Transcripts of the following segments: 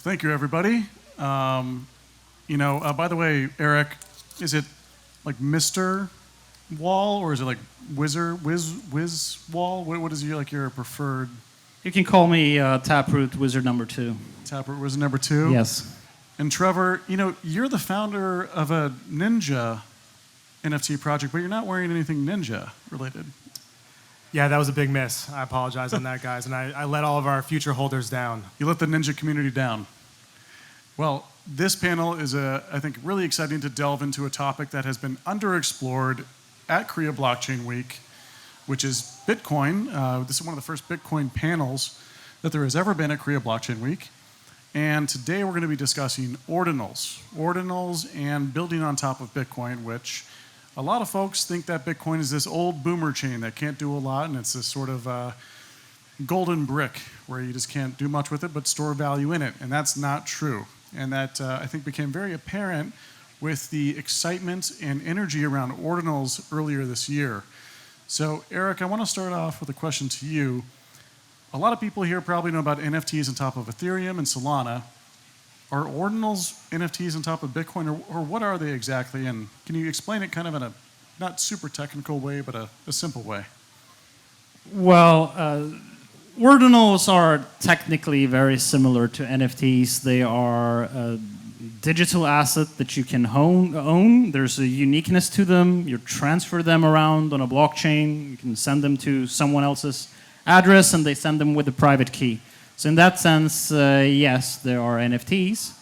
Thank you, everybody. By the way, Eric, is it like Mr. Wall or is it like Whiz Wall? What is your preferred? You can call me Taproot Wizard number 2. Taproot Wizard number 2? Yes. And Trevor, you're the founder of a Ninja NFT project, but you're not wearing anything Ninja related. Yeah, that was a big miss. I apologize on that, guys. And I let all of our future holders down. You let the Ninja community down. Well, this panel is, I think, really exciting to delve into a topic that has been underexplored at Korea Blockchain Week, which is Bitcoin. This is one of the first Bitcoin panels that there has ever been at Korea Blockchain Week. And today we're going to be discussing ordinals and building on top of Bitcoin, which a lot of folks think that Bitcoin is this old boomer chain that can't do a lot, and it's this sort of golden brick where you just can't do much with it but store value in it. And that's not true. And that, I think, became very apparent with the excitement and energy around ordinals earlier this year. So, Eric, I want to start off with a question to you. A lot of people here probably know about NFTs on top of Ethereum and Solana. Are ordinals NFTs on top of Bitcoin, or what are they exactly? And can you explain it kind of in a not super technical way, but a simple way? Well, ordinals are technically very similar to NFTs. They are a digital asset that you can own. There's a uniqueness to them. You transfer them around on a blockchain. You can send them to someone else's address, and they send them with a private key. So in that sense, yes, there are NFTs.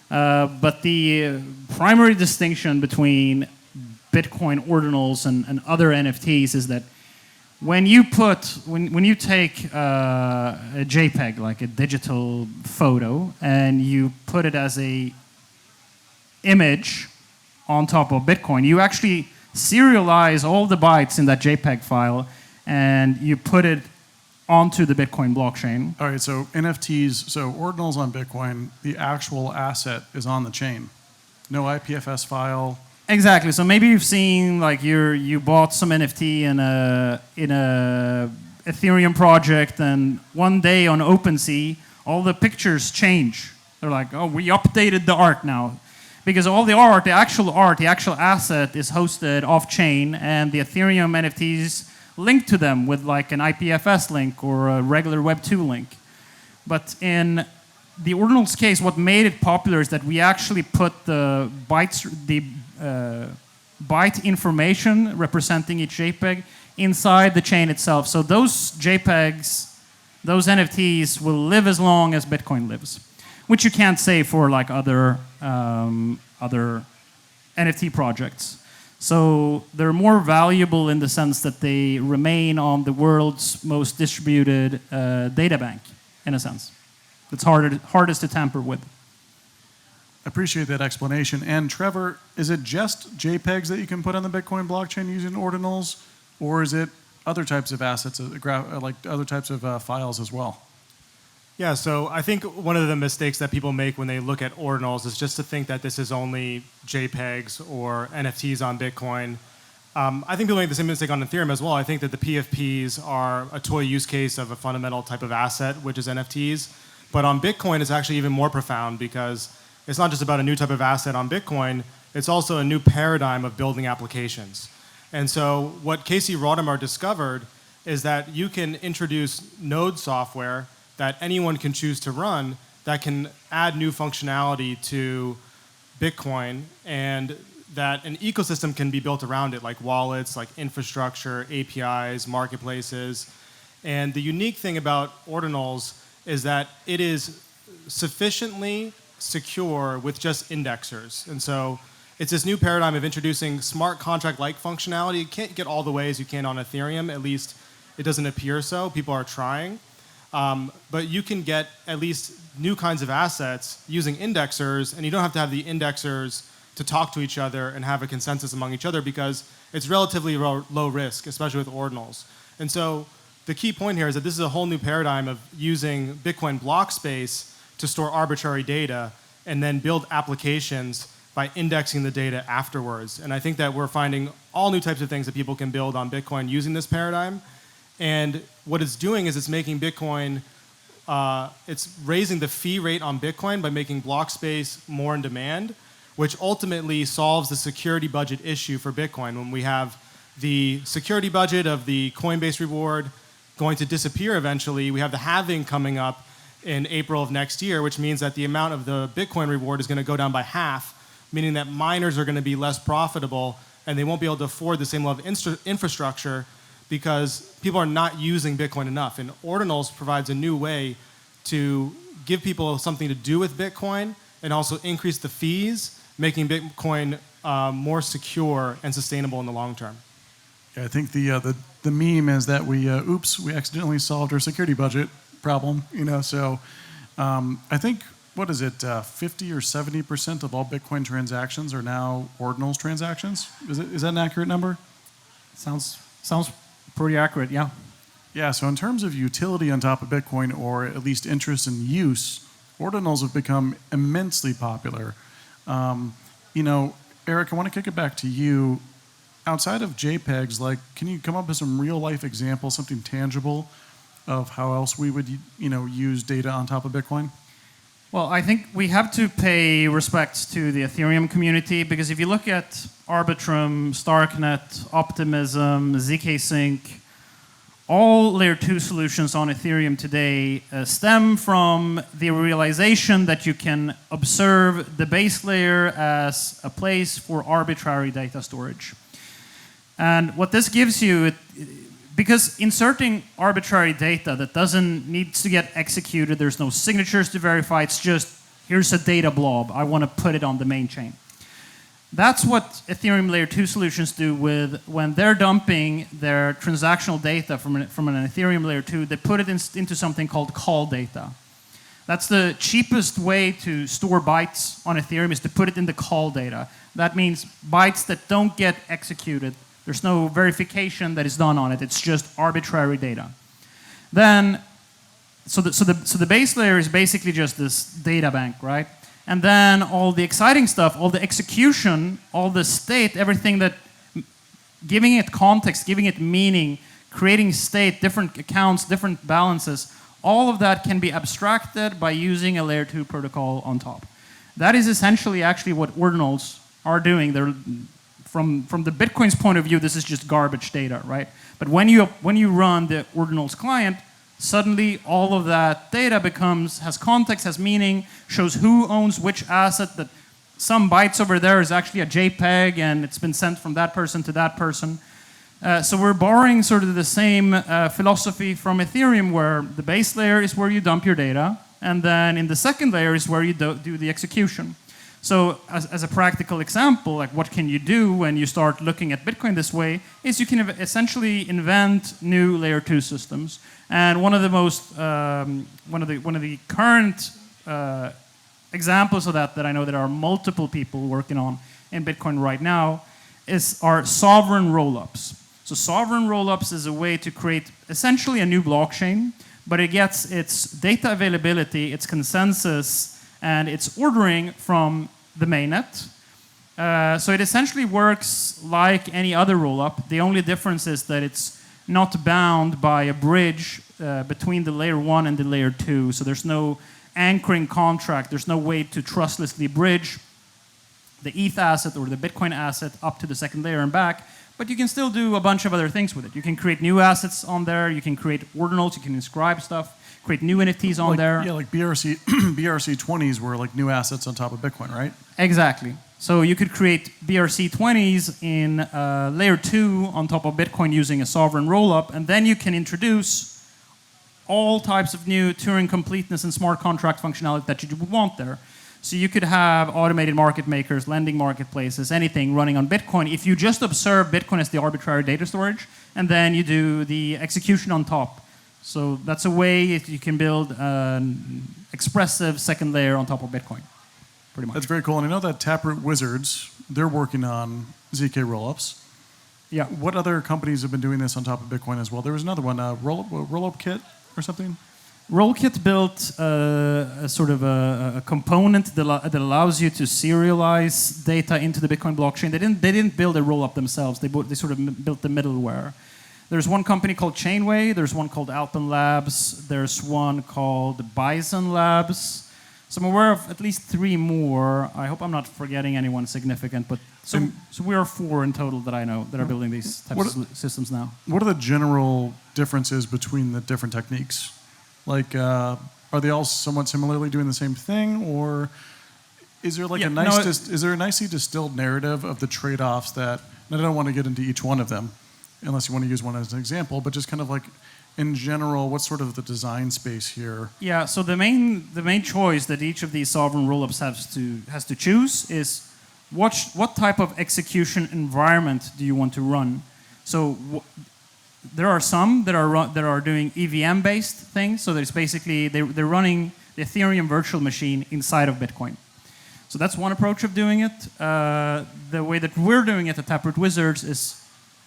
But the primary distinction between Bitcoin ordinals and other NFTs is that when you take a JPEG, like a digital photo, and you put it as a image on top of Bitcoin, you actually serialize all the bytes in that JPEG file, and you put it onto the Bitcoin blockchain. All right, so NFTs, so ordinals on Bitcoin, the actual asset is on the chain. No IPFS file. Exactly. So maybe you've seen you bought some NFT in a Ethereum project, and one day on OpenSea, all the pictures change. They're like, oh, we updated the art now. Because all the art, the actual asset is hosted off-chain, and the Ethereum NFTs link to them with like an IPFS link or a regular Web 2 link. But in the ordinals case, what made it popular is that we actually put the byte information representing each JPEG inside the chain itself. So those JPEGs, those NFTs will live as long as Bitcoin lives, which you can't say for like other NFT projects. So they're more valuable in the sense that they remain on the world's most distributed data bank, in a sense. It's hardest to tamper with. Appreciate that explanation. And Trevor, is it just JPEGs that you can put on the Bitcoin blockchain using ordinals, or is it other types of assets, like other types of files as well? Yeah, so I think one of the mistakes that people make when they look at ordinals is just to think that this is only JPEGs or NFTs on Bitcoin. I think people make the same mistake on Ethereum as well. I think that the PFPs are a toy use case of a fundamental type of asset, which is NFTs. But on Bitcoin, it's actually even more profound because it's not just about a new type of asset on Bitcoin, it's also a new paradigm of building applications. And so what Casey Rodimer discovered is that you can introduce node software that anyone can choose to run that can add new functionality to Bitcoin, and that an ecosystem can be built around it, like wallets, like infrastructure, APIs, marketplaces. And the unique thing about ordinals is that it is sufficiently secure with just indexers. And so it's this new paradigm of introducing smart contract-like functionality. You can't get all the way as you can on Ethereum, at least it doesn't appear so. People are trying. But you can get at least new kinds of assets using indexers, and you don't have to have the indexers to talk to each other and have a consensus among each other because it's relatively low risk, especially with ordinals. And so the key point here is that this is a whole new paradigm of using Bitcoin block space to store arbitrary data and then build applications by indexing the data afterwards. And I think that we're finding all new types of things that people can build on Bitcoin using this paradigm. And what it's doing is it's making Bitcoin it's raising the fee rate on Bitcoin by making block space more in demand, which ultimately solves the security budget issue for Bitcoin. When we have the security budget of the Coinbase reward going to disappear eventually, we have the halving coming up in April of next year, which means that the amount of the Bitcoin reward is going to go down by half, meaning that miners are going to be less profitable and they won't be able to afford the same level of infrastructure because people are not using Bitcoin enough. And Ordinals provides a new way to give people something to do with Bitcoin and also increase the fees, making Bitcoin more secure and sustainable in the long term. Yeah, I think the meme is that we accidentally solved our security budget problem, so I think, what is it, 50 or 70% of all Bitcoin transactions are now Ordinals transactions? Is that an accurate number? Sounds pretty accurate, yeah. Yeah, so in terms of utility on top of Bitcoin, or at least interest in use, Ordinals have become immensely popular. Eric, I want to kick it back to you. Outside of JPEGs, can you come up with some real life examples, something tangible of how else we would, use data on top of Bitcoin? Well, I think we have to pay respects to the Ethereum community, because if you look at Arbitrum, Starknet, Optimism, zk-Sync, all layer 2 solutions on Ethereum today stem from the realization that you can observe the base layer as a place for arbitrary data storage. And what this gives you, because inserting arbitrary data that needs to get executed, there's no signatures to verify, it's just, here's a data blob, I want to put it on the main chain. That's what Ethereum layer 2 solutions do when they're dumping their transactional data from an Ethereum layer 2, they put it into something called call data. That's the cheapest way to store bytes on Ethereum, is to put it in the call data. That means bytes that don't get executed. There's no verification that is done on it. It's just arbitrary data. Then, so the base layer is basically just this data bank, right? And then all the exciting stuff, all the execution, all the state, everything that, giving it context, giving it meaning, creating state, different accounts, different balances, all of that can be abstracted by using a layer 2 protocol on top. That is essentially actually what Ordinals are doing. They're, from the Bitcoin's point of view, this is just garbage data, right? But when you run the Ordinals client, suddenly all of that data has context, has meaning, shows who owns which asset, that some bytes over there is actually a JPEG and it's been sent from that person to that person. So we're borrowing sort of the same philosophy from Ethereum, where the base layer is where you dump your data, and then in the second layer is where you do the execution. So as a practical example, like what can you do when you start looking at Bitcoin this way, is you can essentially invent new layer 2 systems. And one of the most, one of the current examples of that I know that are multiple people working on in Bitcoin right now are sovereign rollups. So sovereign rollups is a way to create essentially a new blockchain, but it gets its data availability, its consensus, and its ordering from the mainnet. So it essentially works like any other rollup. The only difference is that it's not bound by a bridge between the layer 1 and the layer 2. So there's no anchoring contract. There's no way to trustlessly bridge the ETH asset or the Bitcoin asset up to the second layer and back. But you can still do a bunch of other things with it. You can create new assets on there. You can create ordinals. You can inscribe stuff. Create new NFTs on there. Yeah, like BRC20s were like new assets on top of Bitcoin, right? Exactly. So you could create BRC20s in layer 2 on top of Bitcoin using a sovereign rollup, and then you can introduce all types of new Turing completeness and smart contract functionality that you would want there. So you could have automated market makers, lending marketplaces, anything running on Bitcoin if you just observe Bitcoin as the arbitrary data storage, and then you do the execution on top. So that's a way you can build an expressive second layer on top of Bitcoin, pretty much. That's very cool. And I know that Taproot Wizards, they're working on ZK rollups. Yeah. What other companies have been doing this on top of Bitcoin as well? There was another one, Rollup Kit or something? Rollkit built a sort of a component that allows you to serialize data into the Bitcoin blockchain. They didn't build a rollup themselves. They sort of built the middleware. There's one company called Chainway, there's one called Alpen Labs, there's one called Bison Labs. So I'm aware of at least 3 more. I hope I'm not forgetting anyone significant, but so we are 4 in total that I know that are building these types of systems now. What are the general differences between the different techniques? Like, are they all somewhat similarly doing the same thing, or is there like is there a nicely distilled narrative of the trade-offs that? And I don't want to get into each one of them, unless you want to use one as an example, but just kind of like in general, what's sort of the design space here? Yeah, so the main choice that each of these sovereign rollups has to choose is what type of execution environment do you want to run? So there are some that are doing EVM based things. So there's basically they're running the Ethereum virtual machine inside of Bitcoin. So that's one approach of doing it. The way that we're doing it at Taproot Wizards is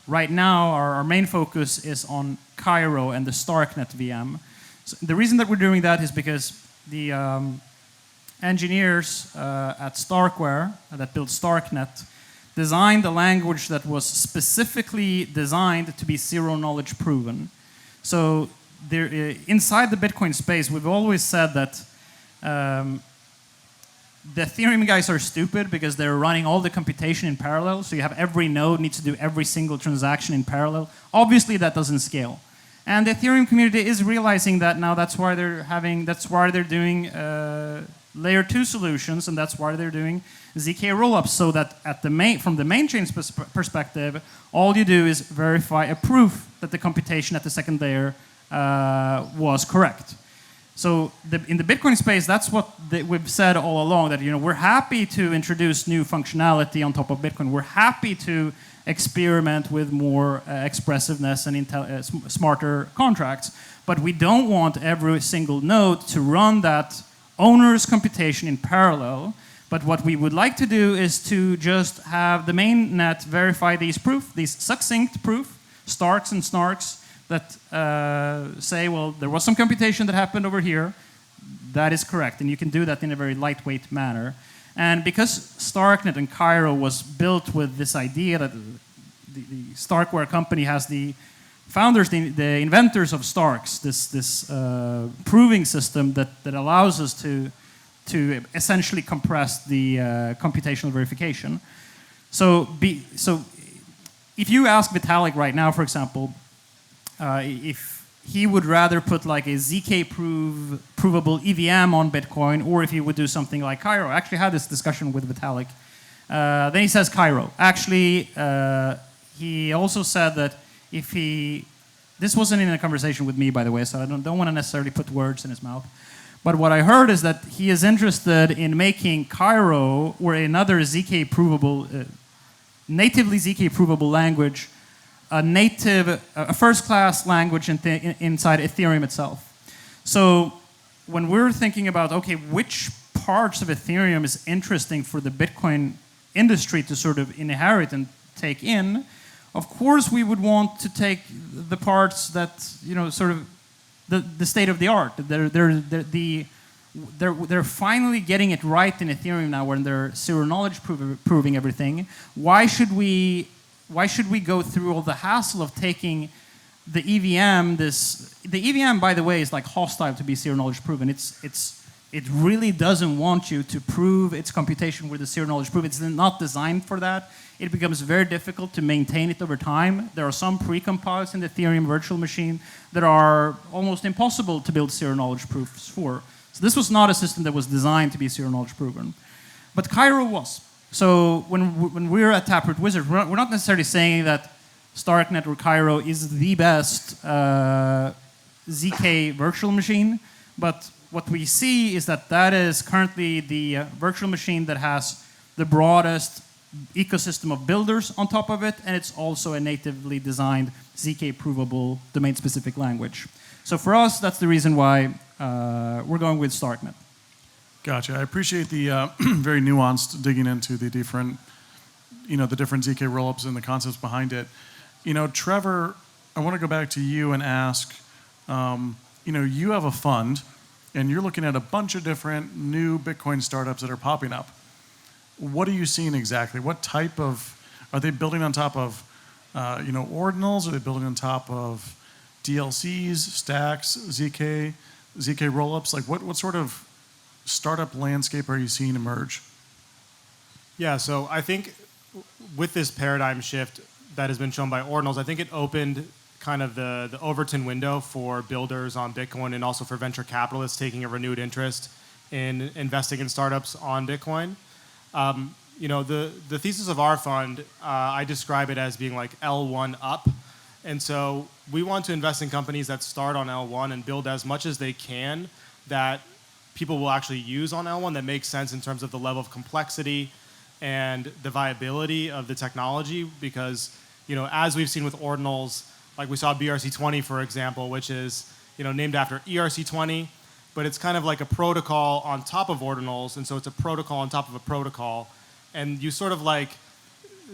right now our main focus is on Cairo and the Starknet VM. So the reason that we're doing that is because the engineers at Starkware that built Starknet designed a language that was specifically designed to be zero knowledge proven. So there, inside the Bitcoin space, we've always said that the Ethereum guys are stupid because they're running all the computation in parallel. So you have every node needs to do every single transaction in parallel. Obviously, that doesn't scale. And the Ethereum community is realizing that now. That's why they're doing layer 2 solutions, and that's why they're doing ZK rollups. So that from the main chain's perspective, all you do is verify a proof that the computation at the second layer was correct. So in the Bitcoin space, that's what we've said all along, that we're happy to introduce new functionality on top of Bitcoin. We're happy to experiment with more expressiveness and smarter contracts. But we don't want every single node to run that owner's computation in parallel. But what we would like to do is to just have the main net verify these succinct proof, starks and snarks, that say, well, there was some computation that happened over here. That is correct, and you can do that in a very lightweight manner. And because Starknet and Cairo was built with this idea that the Starkware company has the founders, the inventors of Starks, this proving system that allows us to essentially compress the computational verification. So if you ask Vitalik right now, for example, if he would rather put like a ZK provable EVM on Bitcoin, or if he would do something like Cairo. I actually had this discussion with Vitalik. Then he says Cairo. Actually, he also said that this wasn't in a conversation with me, by the way, so I don't want to necessarily put words in his mouth. But what I heard is that he is interested in making Cairo or another ZK provable, natively ZK provable language, a first-class language inside Ethereum itself. So when we're thinking about, okay, which parts of Ethereum is interesting for the Bitcoin industry to sort of inherit and take in, of course we would want to take the parts that, sort of the state of the art. They're finally getting it right in Ethereum now when they're zero knowledge proving everything. Why should we go through all the hassle of taking the EVM? The EVM, by the way, is like hostile to be zero knowledge proven. It really doesn't want you to prove its computation with a zero knowledge proof. It's not designed for that. It becomes very difficult to maintain it over time. There are some precompiles in the Ethereum virtual machine that are almost impossible to build zero knowledge proofs for. So this was not a system that was designed to be zero knowledge proven. But Cairo was. So when we're at Taproot Wizard, we're not necessarily saying that Starknet or Cairo is the best ZK virtual machine, but what we see is that is currently the virtual machine that has the broadest ecosystem of builders on top of it, and it's also a natively designed ZK provable domain-specific language. So for us, that's the reason why we're going with Starknet. Gotcha. I appreciate the very nuanced digging into the different ZK rollups and the concepts behind it. Trevor, I want to go back to you and ask, you have a fund, and you're looking at a bunch of different new Bitcoin startups that are popping up. What are you seeing exactly? What type of, are they building on top of Ordinals? Are they building on top of DLCs, stacks, ZK rollups? Like what sort of startup landscape are you seeing emerge? Yeah, so I think with this paradigm shift that has been shown by Ordinals, I think it opened kind of the Overton window for builders on Bitcoin and also for venture capitalists taking a renewed interest in investing in startups on Bitcoin. The thesis of our fund, I describe it as being like L1 up. And so we want to invest in companies that start on L1 and build as much as they can that people will actually use on L1 that makes sense in terms of the level of complexity and the viability of the technology. Because, as we've seen with Ordinals, like we saw BRC20, for example, which is, named after ERC20, but it's kind of like a protocol on top of Ordinals. And so it's a protocol on top of a protocol. And you sort of like,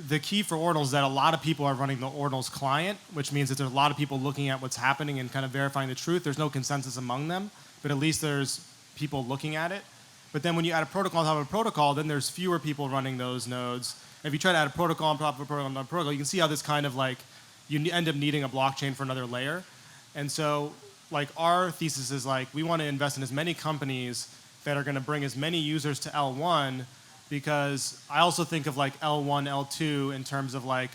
the key for Ordinals is that a lot of people are running the Ordinals client, which means that there's a lot of people looking at what's happening and kind of verifying the truth. There's no consensus among them, but at least there's people looking at it. But then when you add a protocol on top of a protocol, then there's fewer people running those nodes. If you try to add a protocol on top of a protocol on top of a protocol, you can see how this kind of like, you end up needing a blockchain for another layer. And so like our thesis is like, we want to invest in as many companies that are going to bring as many users to L1, because I also think of like L1, L2 in terms of like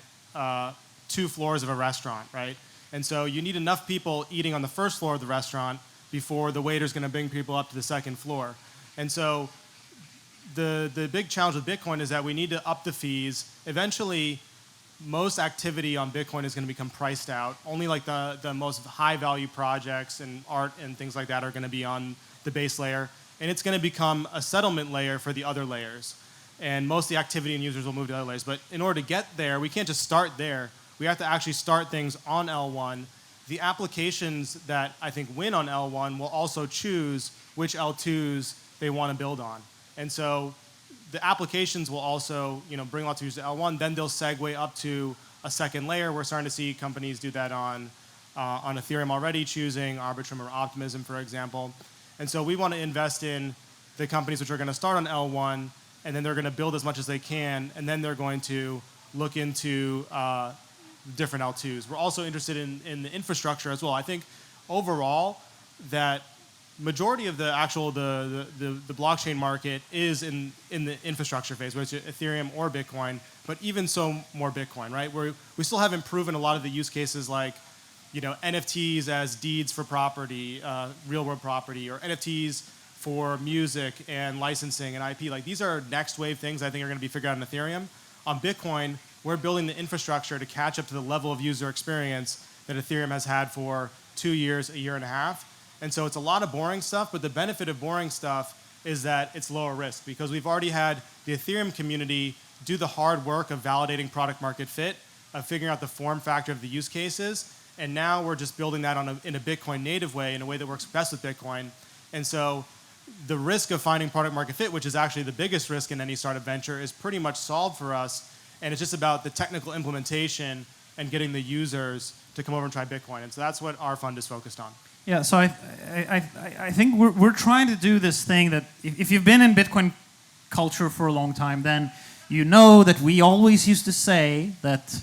2 floors of a restaurant, right? And so you need enough people eating on the first floor of the restaurant before the waiter's going to bring people up to the second floor. And so the big challenge with Bitcoin is that we need to up the fees. Eventually, most activity on Bitcoin is going to become priced out. Only like the most high value projects and art and things like that are going to be on the base layer. And it's going to become a settlement layer for the other layers. And most of the activity and users will move to other layers. But in order to get there, we can't just start there. We have to actually start things on L1. The applications that I think win on L1 will also choose which L2s they want to build on. And so the applications will also bring lots of users to L1. Then they'll segue up to a second layer. We're starting to see companies do that on Ethereum already, choosing Arbitrum or Optimism, for example. And so we want to invest in the companies which are going to start on L1, and then they're going to build as much as they can, and then they're going to look into different L2s. We're also interested in the infrastructure as well. I think overall that majority of the actual the blockchain market is in the infrastructure phase, whether it's Ethereum or Bitcoin, but even so more Bitcoin, right? We still haven't proven a lot of the use cases like NFTs as deeds for property, real world property, or NFTs for music and licensing and IP. Like these are next wave things I think are going to be figured out in Ethereum. On Bitcoin, we're building the infrastructure to catch up to the level of user experience that Ethereum has had for 2 years, a year and a half. And so it's a lot of boring stuff, but the benefit of boring stuff is that it's lower risk because we've already had the Ethereum community do the hard work of validating product market fit, of figuring out the form factor of the use cases. And now we're just building that in a Bitcoin native way, in a way that works best with Bitcoin. And so the risk of finding product market fit, which is actually the biggest risk in any startup venture, is pretty much solved for us. And it's just about the technical implementation and getting the users to come over and try Bitcoin. And so that's what our fund is focused on. Yeah, so I think we're trying to do this thing that if you've been in Bitcoin culture for a long time, then you know that we always used to say that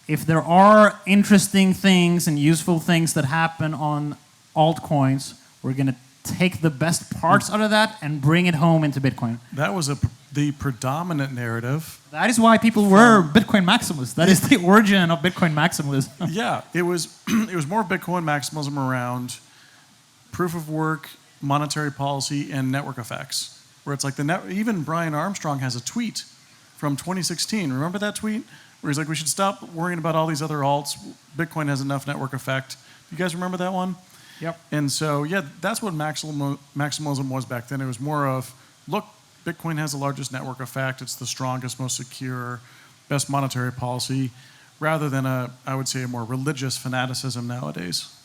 if there are interesting things and useful things that happen on altcoins, we're going to take the best parts out of that and bring it home into Bitcoin. That was the predominant narrative. That is why people were Bitcoin maximalists. That is the origin of Bitcoin maximalism. Yeah, it was more Bitcoin maximalism around proof of work, monetary policy, and network effects. Where it's like even Brian Armstrong has a tweet from 2016. Remember that tweet? Where he's like, we should stop worrying about all these other alts. Bitcoin has enough network effect. You guys remember that one? Yep. And so, yeah, that's what maximalism was back then. It was more of, look, Bitcoin has the largest network effect. It's the strongest, most secure, best monetary policy, rather than I would say, a more religious fanaticism nowadays.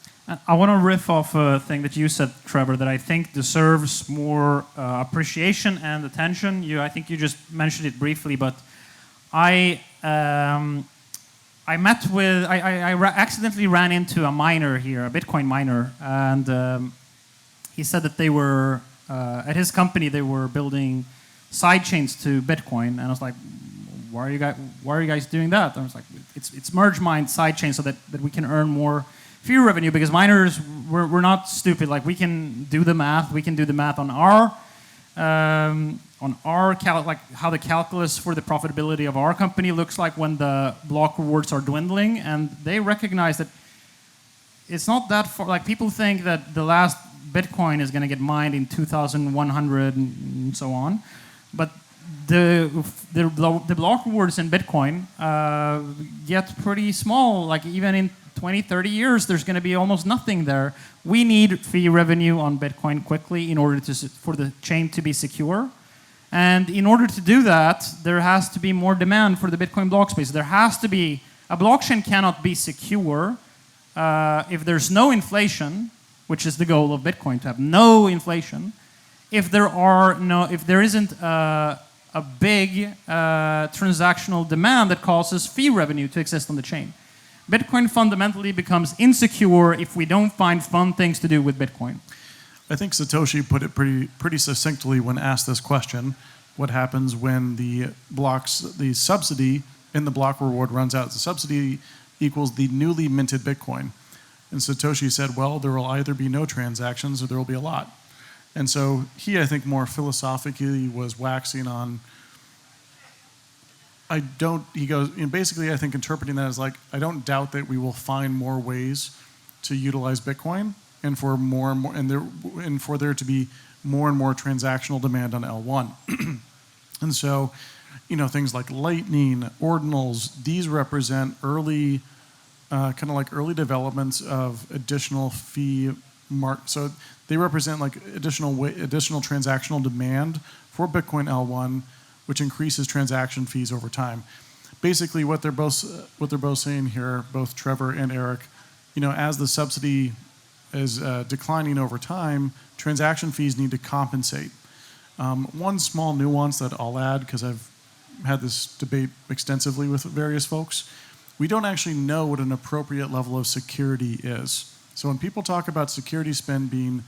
I want to riff off a thing that you said, Trevor, that I think deserves more appreciation and attention. I think you just mentioned it briefly, but I accidentally ran into a miner here, a Bitcoin miner, and he said that they were, at his company, they were building sidechains to Bitcoin, and I was like, why are you guys doing that? And I was like, it's merge mine sidechain so that we can earn more fee revenue, because miners, we're not stupid. Like, we can do the math. We can do the math on like how the calculus for the profitability of our company looks like when the block rewards are dwindling, and they recognize that it's not that far. Like, people think that the last Bitcoin is going to get mined in 2100 and so on, but the block rewards in Bitcoin get pretty small. Like, even in 20, 30 years, there's going to be almost nothing there. We need fee revenue on Bitcoin quickly in order for the chain to be secure. And in order to do that, there has to be more demand for the Bitcoin block space. There has to be, a blockchain cannot be secure if there's no inflation, which is the goal of Bitcoin, to have no inflation. If there isn't a big transactional demand that causes fee revenue to exist on the chain. Bitcoin fundamentally becomes insecure if we don't find fun things to do with Bitcoin. I think Satoshi put it pretty succinctly when asked this question: what happens when the subsidy in the block reward runs out? The subsidy equals the newly minted Bitcoin. And Satoshi said, well, there will either be no transactions or there will be a lot. And so he, I think, more philosophically was waxing on, he goes, basically, I think interpreting that as like, I don't doubt that we will find more ways to utilize Bitcoin and for more and more, and for there to be more and more transactional demand on L1. And so, things like Lightning, Ordinals, these represent early, kind of like early developments of additional fee so they represent like additional transactional demand for Bitcoin L1, which increases transaction fees over time. Basically, what they're both saying here, both Trevor and Eric, as the subsidy is declining over time, transaction fees need to compensate. One small nuance that I'll add, because I've had this debate extensively with various folks, we don't actually know what an appropriate level of security is. So when people talk about security spend being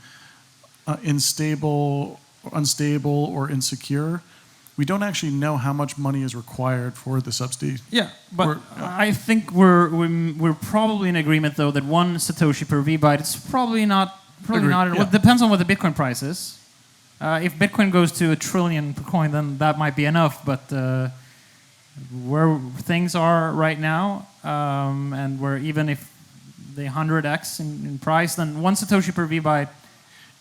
unstable, or insecure, we don't actually know how much money is required for the subsidy. Yeah, but I think we're probably in agreement, though, that one Satoshi per VByte, it's probably not. Yeah. It depends on what the Bitcoin price is. If Bitcoin goes to $1 trillion per coin, then that might be enough. But where things are right now, and where even if they 100x in price, then one Satoshi per VByte,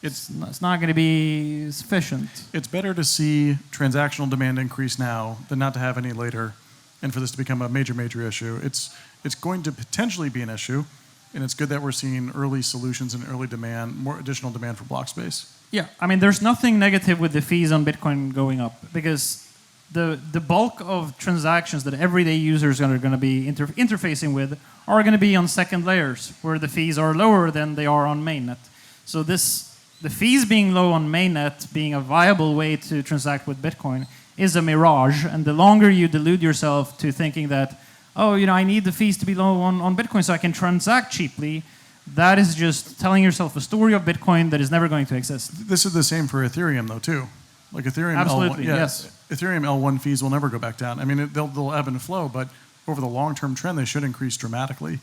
it's not going to be sufficient. It's better to see transactional demand increase now than not to have any later, and for this to become a major issue. It's going to potentially be an issue, and it's good that we're seeing early solutions and early demand, more additional demand for block space. Yeah, I mean, there's nothing negative with the fees on Bitcoin going up, because the bulk of transactions that everyday users are going to be interfacing with are going to be on second layers, where the fees are lower than they are on mainnet. So the fees being low on mainnet being a viable way to transact with Bitcoin is a mirage. And the longer you delude yourself to thinking that, I need the fees to be low on Bitcoin so I can transact cheaply, that is just telling yourself a story of Bitcoin that is never going to exist. This is the same for Ethereum, though, too. Like Ethereum Absolutely, L1, yes. Ethereum L1 fees will never go back down. I mean, they'll ebb and flow, but over the long-term trend, they should increase dramatically.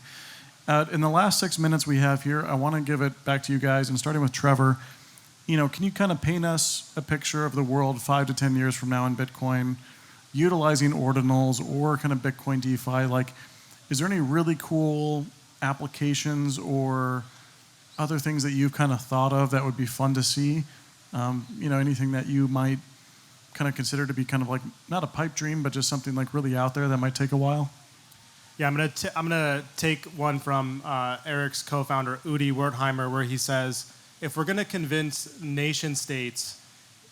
In the last 6 minutes we have here, I want to give it back to you guys, and starting with Trevor. Can you kind of paint us a picture of the world 5 to 10 years from now in Bitcoin, utilizing ordinals or kind of Bitcoin DeFi? Like, is there any really cool applications or other things that you've kind of thought of that would be fun to see? Anything that you might kind of consider to be kind of like, not a pipe dream, but just something like really out there that might take a while? Yeah, I'm gonna take one from Eric's co-founder, Udi Wertheimer, where he says, if we're going to convince nation states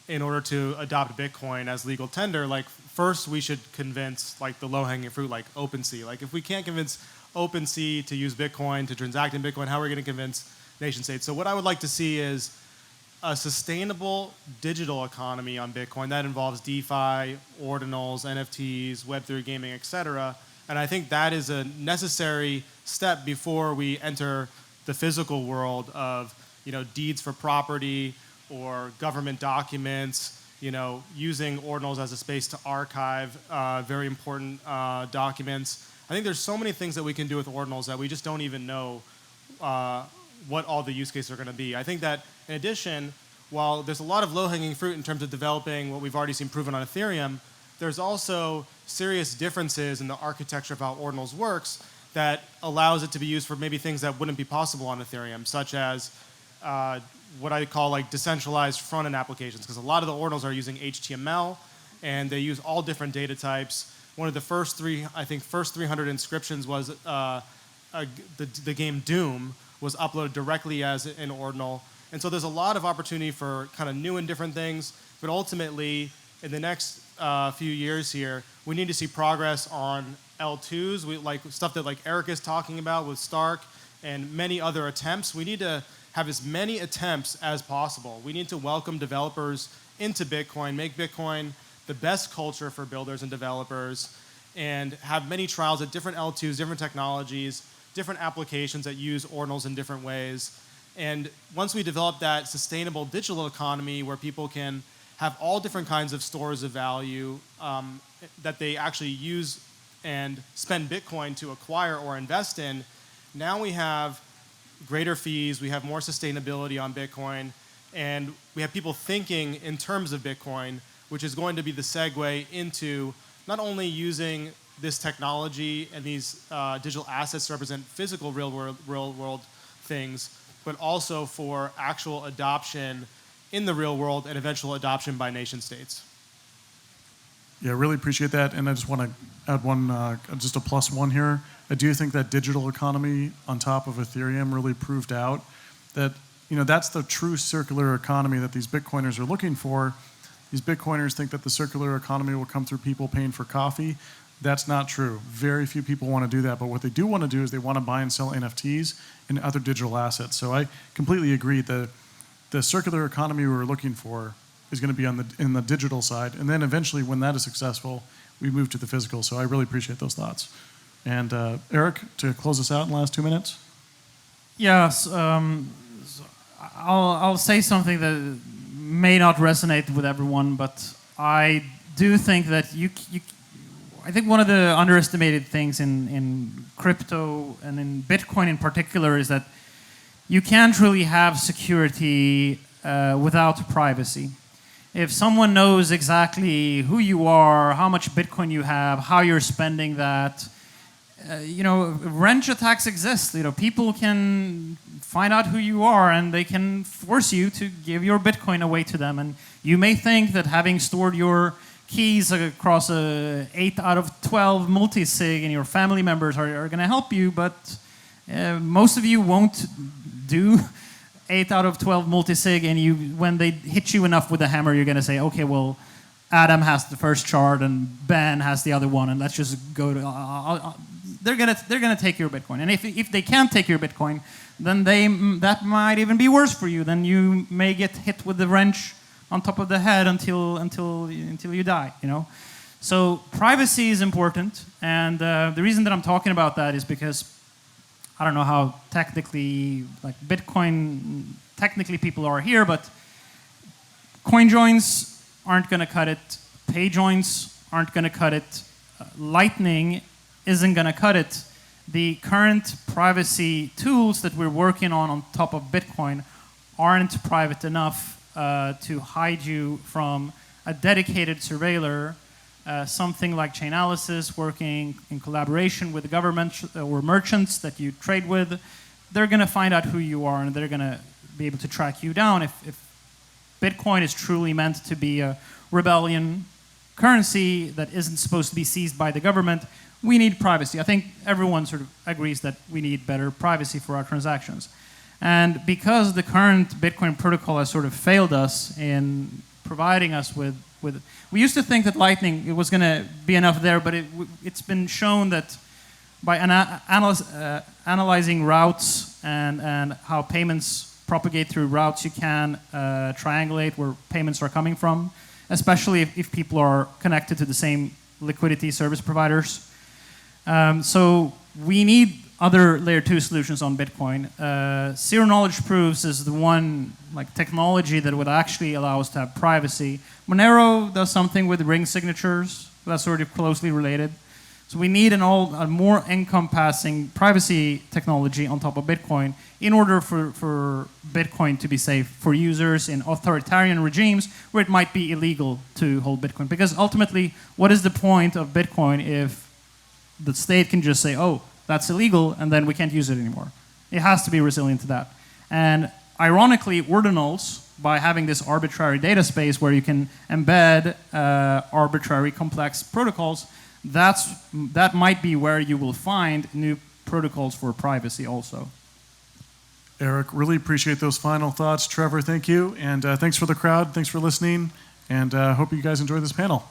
in order to adopt Bitcoin as legal tender, like first we should convince like the low-hanging fruit, like OpenSea. Like if we can't convince OpenSea to use Bitcoin, to transact in Bitcoin, how are we going to convince nation states? So what I would like to see is a sustainable digital economy on Bitcoin that involves DeFi, ordinals, NFTs, Web3 gaming, etc. And I think that is a necessary step before we enter the physical world of deeds for property or government documents, using Ordinals as a space to archive very important documents. I think there's so many things that we can do with Ordinals that we just don't even know what all the use cases are going to be. I think that in addition, while there's a lot of low-hanging fruit in terms of developing what we've already seen proven on Ethereum, there's also serious differences in the architecture of how Ordinals works that allows it to be used for maybe things that wouldn't be possible on Ethereum, such as what I call like decentralized front-end applications, because a lot of the Ordinals are using HTML, and they use all different data types. One of the first 300 inscriptions was the game Doom was uploaded directly as an Ordinal. And so there's a lot of opportunity for kind of new and different things, but ultimately, in the next few years here, we need to see progress on L2s, like stuff that like Eric is talking about with Stark and many other attempts. We need to have as many attempts as possible. We need to welcome developers into Bitcoin, make Bitcoin the best culture for builders and developers, and have many trials at different L2s, different technologies, different applications that use Ordinals in different ways. And once we develop that sustainable digital economy where people can have all different kinds of stores of value that they actually use and spend Bitcoin to acquire or invest in, now we have greater fees, we have more sustainability on Bitcoin, and we have people thinking in terms of Bitcoin, which is going to be the segue into not only using this technology and these digital assets to represent physical real world things, but also for actual adoption in the real world and eventual adoption by nation states. Yeah, really appreciate that. And I just want to add one, just a +1 here. I do think that digital economy on top of Ethereum really proved out that, that's the true circular economy that these Bitcoiners are looking for. These Bitcoiners think that the circular economy will come through people paying for coffee. That's not true. Very few people want to do that. But what they do want to do is they want to buy and sell NFTs and other digital assets. So I completely agree. The circular economy we were looking for is going to be in the digital side. And then eventually, when that is successful, we move to the physical. So I really appreciate those thoughts. And Eric, to close us out in the last 2 minutes. Yes, I'll say something that may not resonate with everyone, but I do think that I think one of the underestimated things in crypto and in Bitcoin in particular is that you can't really have security without privacy. If someone knows exactly who you are, how much Bitcoin you have, how you're spending that, wrench attacks exist. People can find out who you are and they can force you to give your Bitcoin away to them. And you may think that having stored your keys across a 8 out of 12 multi-sig and your family members are going to help you, but most of you won't do 8 out of 12 multi-sig, and when they hit you enough with a hammer, you're going to say, okay, well, Adam has the first shard and Ben has the other one, and let's just go to... They're gonna take your Bitcoin, and if they can't take your Bitcoin, then that might even be worse for you. Then you may get hit with the wrench on top of the head until you die. So privacy is important, and the reason that I'm talking about that is because I don't know how technically Bitcoin technically people are here, but coin joins aren't gonna cut it. Pay joins aren't gonna cut it. Lightning isn't going to cut it. The current privacy tools that we're working on top of Bitcoin aren't private enough to hide you from a dedicated surveiller. Something like Chainalysis, working in collaboration with the government or merchants that you trade with, they're going to find out who you are and they're going to be able to track you down. If Bitcoin is truly meant to be a rebellion currency that isn't supposed to be seized by the government, we need privacy. I think everyone sort of agrees that we need better privacy for our transactions. And because the current Bitcoin protocol has sort of failed us in providing us with we used to think that Lightning, it was going to be enough there, but it's been shown that by analyzing routes and how payments propagate through routes, you can triangulate where payments are coming from, especially if people are connected to the same liquidity service providers. So we need other layer 2 solutions on Bitcoin. Zero knowledge proofs is the one technology that would actually allow us to have privacy. Monero does something with ring signatures that's sort of closely related. So we need a more encompassing privacy technology on top of Bitcoin in order for Bitcoin to be safe for users in authoritarian regimes where it might be illegal to hold Bitcoin. Because ultimately, what is the point of Bitcoin if the state can just say, oh, that's illegal, and then we can't use it anymore? It has to be resilient to that. And ironically, Ordinals, by having this arbitrary data space where you can embed arbitrary complex protocols, that might be where you will find new protocols for privacy also. Eric, really appreciate those final thoughts. Trevor, thank you. And thanks for the crowd. Thanks for listening. And hope you guys enjoy this panel.